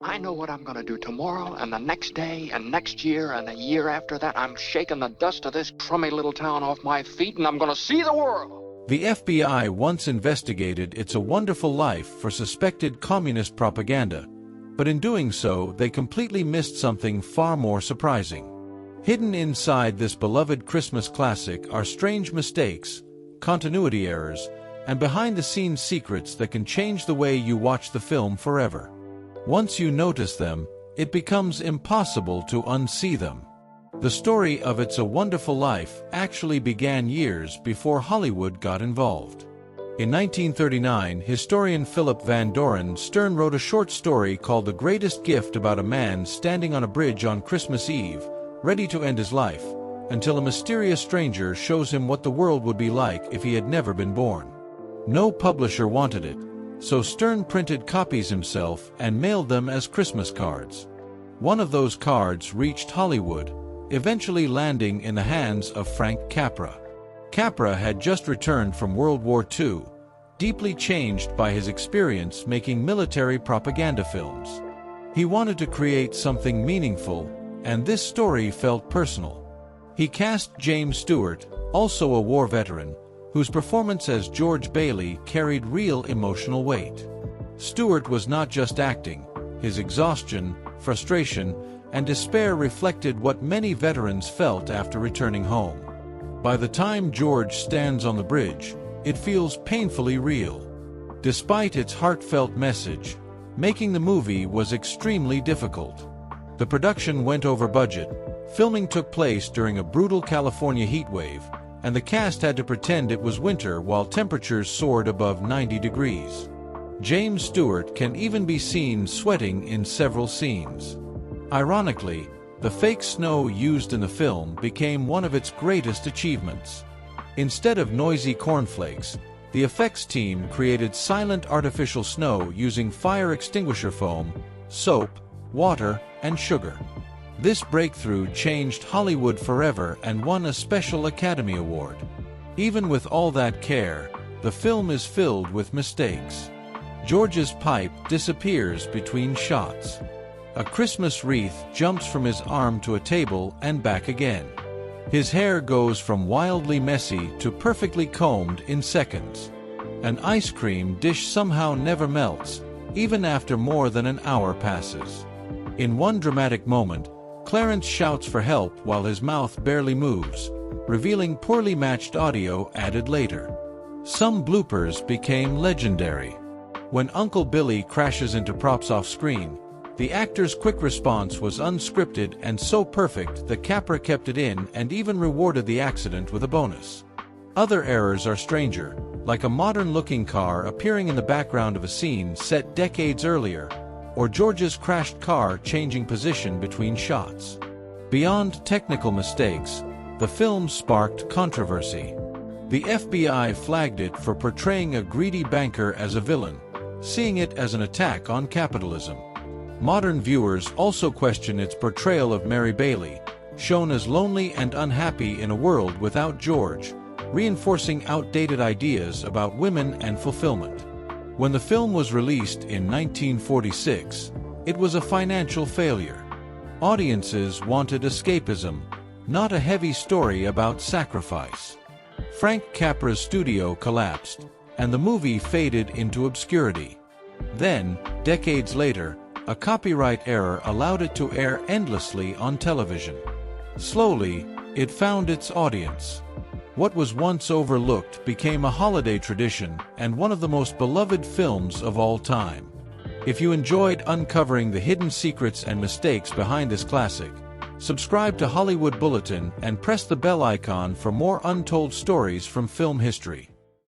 I know what I'm gonna do tomorrow and the next day and next year and the year after that. I'm shaking the dust of this crummy little town off my feet and I'm gonna see the world. The FBI once investigated It's a Wonderful Life for suspected communist propaganda, but in doing so, they completely missed something far more surprising. Hidden inside this beloved Christmas classic are strange mistakes, continuity errors, and behind-the-scenes secrets that can change the way you watch the film forever. Once you notice them, it becomes impossible to unsee them. The story of It's a Wonderful Life actually began years before Hollywood got involved. In 1939, historian Philip Van Doren Stern wrote a short story called The Greatest Gift about a man standing on a bridge on Christmas Eve, ready to end his life, until a mysterious stranger shows him what the world would be like if he had never been born. No publisher wanted it, so Stern printed copies himself and mailed them as Christmas cards. One of those cards reached Hollywood, eventually landing in the hands of Frank Capra. Capra had just returned from World War II, deeply changed by his experience making military propaganda films. He wanted to create something meaningful, and this story felt personal. He cast James Stewart, also a war veteran, whose performance as George Bailey carried real emotional weight. Stewart was not just acting; his exhaustion, frustration, and despair reflected what many veterans felt after returning home. By the time George stands on the bridge, it feels painfully real. Despite its heartfelt message, making the movie was extremely difficult. The production went over budget, filming took place during a brutal California heatwave, and the cast had to pretend it was winter while temperatures soared above 90 degrees. James Stewart can even be seen sweating in several scenes. Ironically, the fake snow used in the film became one of its greatest achievements. Instead of noisy cornflakes, the effects team created silent artificial snow using fire extinguisher foam, soap, water, and sugar. This breakthrough changed Hollywood forever and won a special Academy Award. Even with all that care, the film is filled with mistakes. George's pipe disappears between shots. A Christmas wreath jumps from his arm to a table and back again. His hair goes from wildly messy to perfectly combed in seconds. An ice cream dish somehow never melts, even after more than an hour passes. In one dramatic moment, Clarence shouts for help while his mouth barely moves, revealing poorly matched audio added later. Some bloopers became legendary. When Uncle Billy crashes into props off-screen, the actor's quick response was unscripted and so perfect that Capra kept it in and even rewarded the accident with a bonus. Other errors are stranger, like a modern-looking car appearing in the background of a scene set decades earlier, or George's crashed car changing position between shots. Beyond technical mistakes, the film sparked controversy. The FBI flagged it for portraying a greedy banker as a villain, seeing it as an attack on capitalism. Modern viewers also question its portrayal of Mary Bailey, shown as lonely and unhappy in a world without George, reinforcing outdated ideas about women and fulfillment. When the film was released in 1946, it was a financial failure. Audiences wanted escapism, not a heavy story about sacrifice. Frank Capra's studio collapsed, and the movie faded into obscurity. Then, decades later, a copyright error allowed it to air endlessly on television. Slowly, it found its audience. What was once overlooked became a holiday tradition and one of the most beloved films of all time. If you enjoyed uncovering the hidden secrets and mistakes behind this classic, subscribe to Hollywood Bulletin and press the bell icon for more untold stories from film history.